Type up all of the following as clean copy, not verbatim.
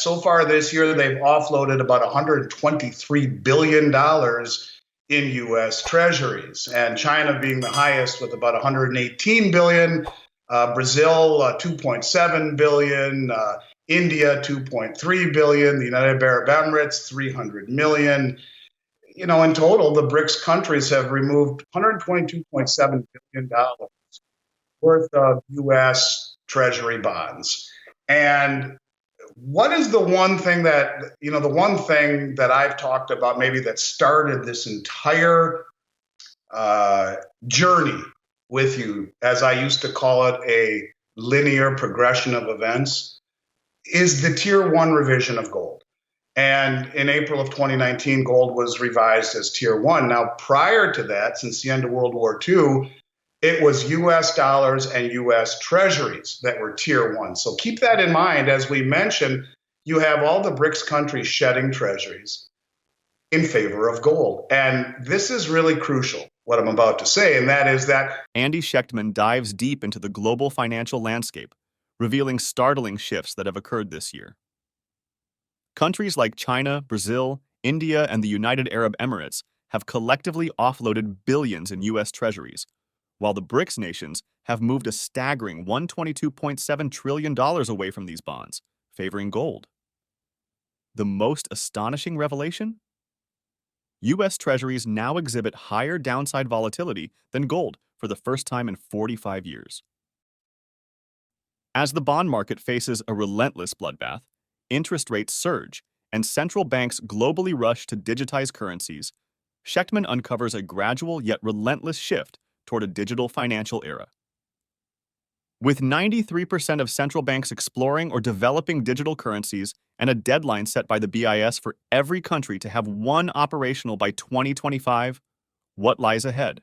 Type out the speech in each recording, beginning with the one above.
so far this year, they've offloaded about $123 billion in U.S. treasuries, and China being the highest with about 118 billion, Brazil 2.7 billion, India 2.3 billion, the United Arab Emirates 300 million. In total, the BRICS countries have removed $122.7 billion worth of U.S. Treasury bonds. And what is the one thing that I've talked about maybe that started this entire journey with you, as I used to call it, a linear progression of events, is the Tier 1 revision of gold. And in April of 2019, gold was revised as Tier 1. Now, prior to that, since the end of World War II, it was U.S. dollars and U.S. treasuries that were Tier 1. So keep that in mind. As we mentioned, you have all the BRICS countries shedding treasuries in favor of gold. And this is really crucial, what I'm about to say, and that is that Andy Schetman dives deep into the global financial landscape, revealing startling shifts that have occurred this year. Countries like China, Brazil, India, and the United Arab Emirates have collectively offloaded billions in U.S. treasuries, while the BRICS nations have moved a staggering $122.7 trillion away from these bonds, favoring gold. The most astonishing revelation? U.S. treasuries now exhibit higher downside volatility than gold for the first time in 45 years. As the bond market faces a relentless bloodbath, interest rates surge, and central banks globally rush to digitize currencies, Schetman uncovers a gradual yet relentless shift toward a digital financial era. With 93% of central banks exploring or developing digital currencies and a deadline set by the BIS for every country to have one operational by 2025, what lies ahead?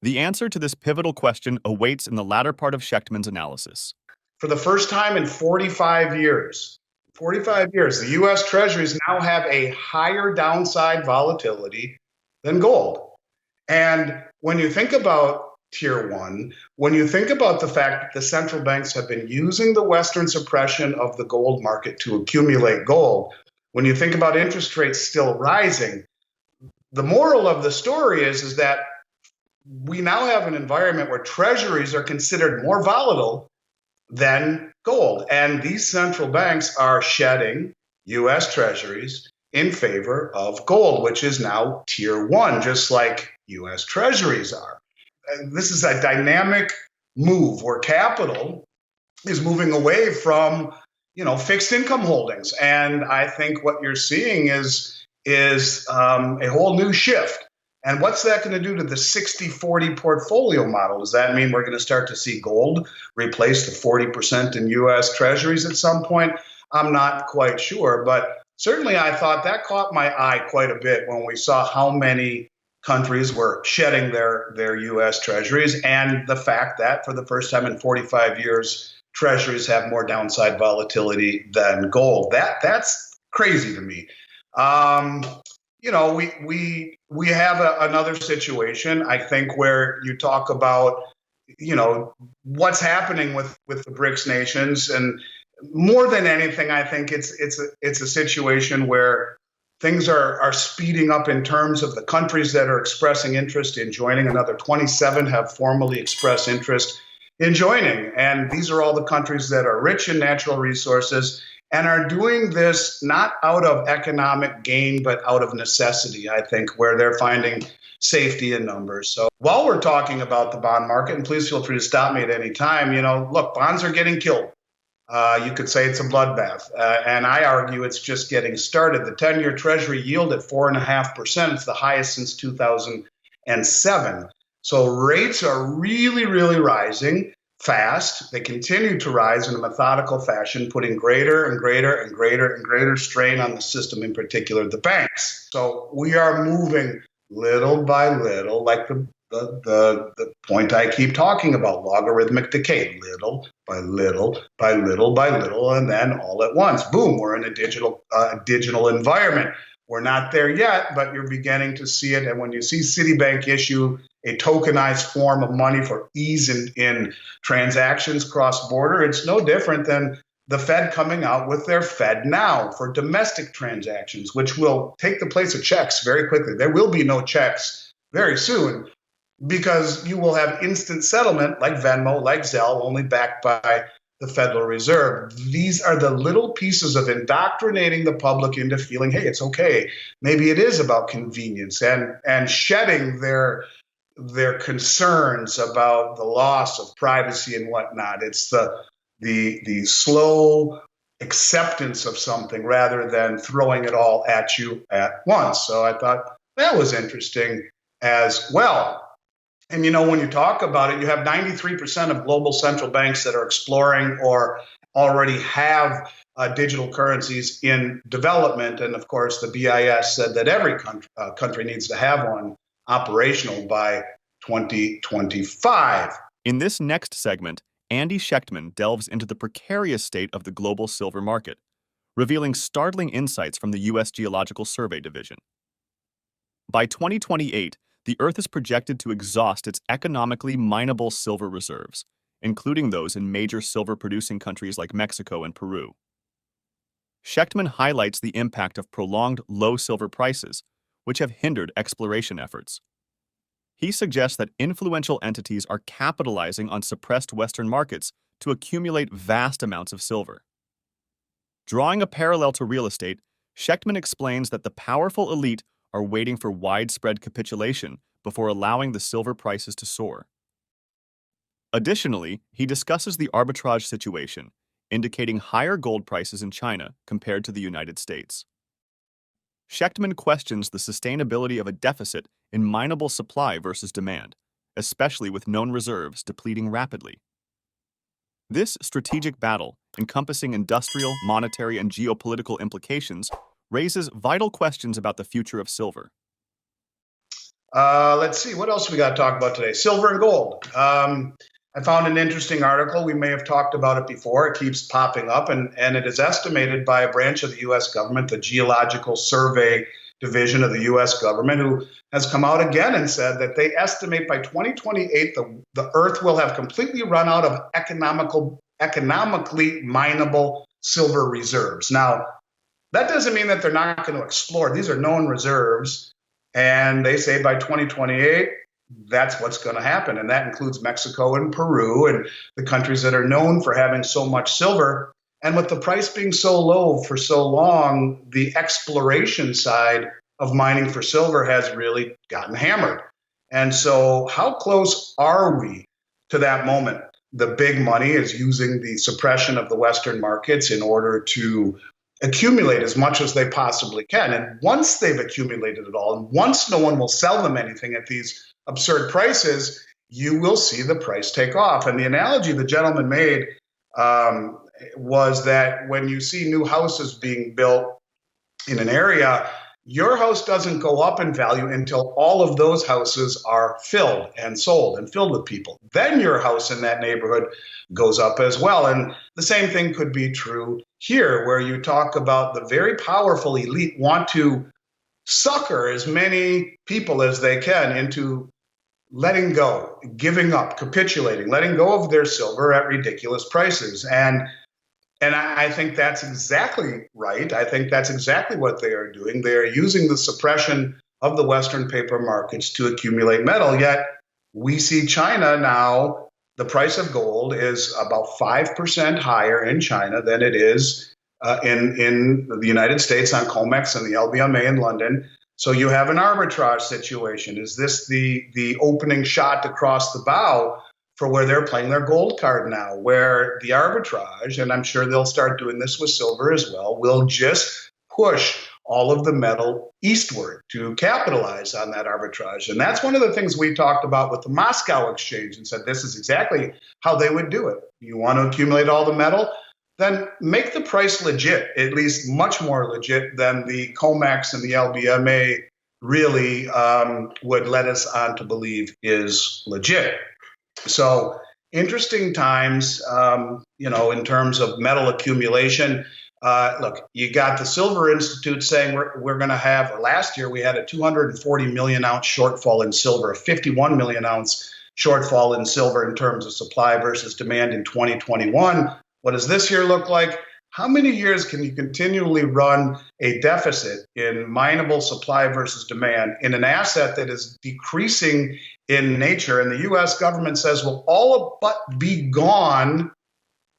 The answer to this pivotal question awaits in the latter part of Schetman's analysis. For the first time in 45 years, the U.S. treasuries now have a higher downside volatility than gold. And when you think about Tier 1, when you think about the fact that the central banks have been using the Western suppression of the gold market to accumulate gold, when you think about interest rates still rising, the moral of the story is that we now have an environment where treasuries are considered more volatile than gold. And these central banks are shedding U.S. treasuries in favor of gold, which is now Tier 1, just like U.S. treasuries are. This is a dynamic move where capital is moving away from, fixed income holdings. And I think what you're seeing is a whole new shift. And what's that going to do to the 60-40 portfolio model? Does that mean we're going to start to see gold replace the 40% in U.S. treasuries at some point? I'm not quite sure. But certainly I thought that caught my eye quite a bit when we saw how many countries were shedding their U.S. treasuries, and the fact that for the first time in 45 years, treasuries have more downside volatility than gold. That's crazy to me. We have another situation, I think, where you talk about, what's happening with the BRICS nations. And more than anything, I think it's a situation where things are speeding up in terms of the countries that are expressing interest in joining. Another 27 have formally expressed interest in joining. And these are all the countries that are rich in natural resources and are doing this not out of economic gain, but out of necessity, I think, where they're finding safety in numbers. So while we're talking about the bond market, and please feel free to stop me at any time, look, bonds are getting killed. You could say it's a bloodbath. And I argue it's just getting started. The 10-year Treasury yield at 4.5%, it's the highest since 2007. So rates are really, really rising fast. They continue to rise in a methodical fashion, putting greater and greater and greater and greater strain on the system, in particular the banks. So we are moving little by little, like the point I keep talking about, logarithmic decay, little by little by little by little, and then all at once, boom, we're in a digital environment. We're not there yet, but you're beginning to see it. And when you see Citibank issue a tokenized form of money for ease in transactions cross-border, it's no different than the Fed coming out with their Fed Now for domestic transactions, which will take the place of checks very quickly. There will be no checks very soon because you will have instant settlement like Venmo, like Zelle, only backed by the Federal Reserve. These are the little pieces of indoctrinating the public into feeling, hey, it's okay. Maybe it is about convenience and shedding their concerns about the loss of privacy and whatnot. It's the slow acceptance of something rather than throwing it all at you at once. So I thought that was interesting as well. And, when you talk about it, you have 93% of global central banks that are exploring or already have digital currencies in development. And of course, the BIS said that every country needs to have one operational by 2025. In this next segment, Andy Schetman delves into the precarious state of the global silver market, revealing startling insights from the U.S. Geological Survey Division. By 2028, the Earth is projected to exhaust its economically mineable silver reserves, including those in major silver-producing countries like Mexico and Peru. Schetman highlights the impact of prolonged low silver prices, which have hindered exploration efforts. He suggests that influential entities are capitalizing on suppressed Western markets to accumulate vast amounts of silver. Drawing a parallel to real estate, Schetman explains that the powerful elite are waiting for widespread capitulation before allowing the silver prices to soar. Additionally, he discusses the arbitrage situation, indicating higher gold prices in China compared to the United States. Schetman questions the sustainability of a deficit in mineable supply versus demand, especially with known reserves depleting rapidly. This strategic battle, encompassing industrial, monetary, and geopolitical implications, raises vital questions about the future of silver. Let's see, what else we got to talk about today? Silver and gold. I found an interesting article. We may have talked about it before. It keeps popping up, and it is estimated by a branch of the U.S. government, the Geological Survey Division of the U.S. government, who has come out again and said that they estimate by 2028 the Earth will have completely run out of economically mineable silver reserves. Now, that doesn't mean that they're not going to explore. These are known reserves, and they say by 2028, that's what's going to happen. And that includes Mexico and Peru and the countries that are known for having so much silver. And with the price being so low for so long, the exploration side of mining for silver has really gotten hammered. And so how close are we to that moment? The big money is using the suppression of the Western markets in order to accumulate as much as they possibly can. And once they've accumulated it all, and once no one will sell them anything at these absurd prices, you will see the price take off. And the analogy the gentleman made was that when you see new houses being built in an area, your house doesn't go up in value until all of those houses are filled and sold and filled with people. Then your house in that neighborhood goes up as well. And the same thing could be true here, where you talk about the very powerful elite want to sucker as many people as they can into letting go, giving up, capitulating, letting go of their silver at ridiculous prices. And I think that's exactly right. I think that's exactly what they are doing. They are using the suppression of the Western paper markets to accumulate metal. Yet we see China now, the price of gold is about 5% higher in China than it is in the United States on COMEX and the LBMA in London. So you have an arbitrage situation. Is this the opening shot across the bow for where they're playing their gold card now, where the arbitrage, and I'm sure they'll start doing this with silver as well, will just push all of the metal eastward to capitalize on that arbitrage. And that's one of the things we talked about with the Moscow exchange and said this is exactly how they would do it. You want to accumulate all the metal? Then make the price legit, at least much more legit than the COMEX and the LBMA really would let us on to believe is legit. So interesting times, in terms of metal accumulation. Look, you got the Silver Institute saying we're going to have, last year we had a 240 million ounce shortfall in silver, a 51 million ounce shortfall in silver in terms of supply versus demand in 2021. What does this year look like? How many years can you continually run a deficit in mineable supply versus demand in an asset that is decreasing in nature? And the US government says, will all but be gone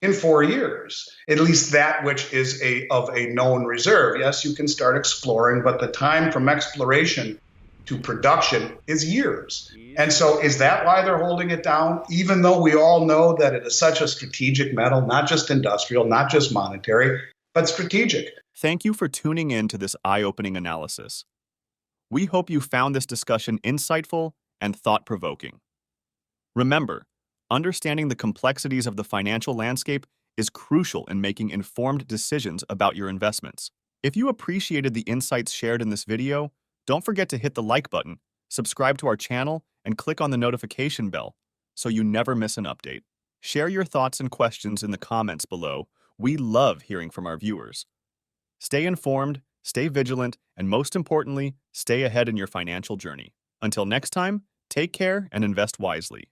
in 4 years, at least that which is of a known reserve. Yes, you can start exploring, but the time from exploration to production is years. And so is that why they're holding it down? Even though we all know that it is such a strategic metal, not just industrial, not just monetary, but strategic. Thank you for tuning in to this eye-opening analysis. We hope you found this discussion insightful and thought-provoking. Remember, understanding the complexities of the financial landscape is crucial in making informed decisions about your investments. If you appreciated the insights shared in this video, don't forget to hit the like button, subscribe to our channel, and click on the notification bell so you never miss an update. Share your thoughts and questions in the comments below. We love hearing from our viewers. Stay informed, stay vigilant, and most importantly, stay ahead in your financial journey. Until next time, take care and invest wisely.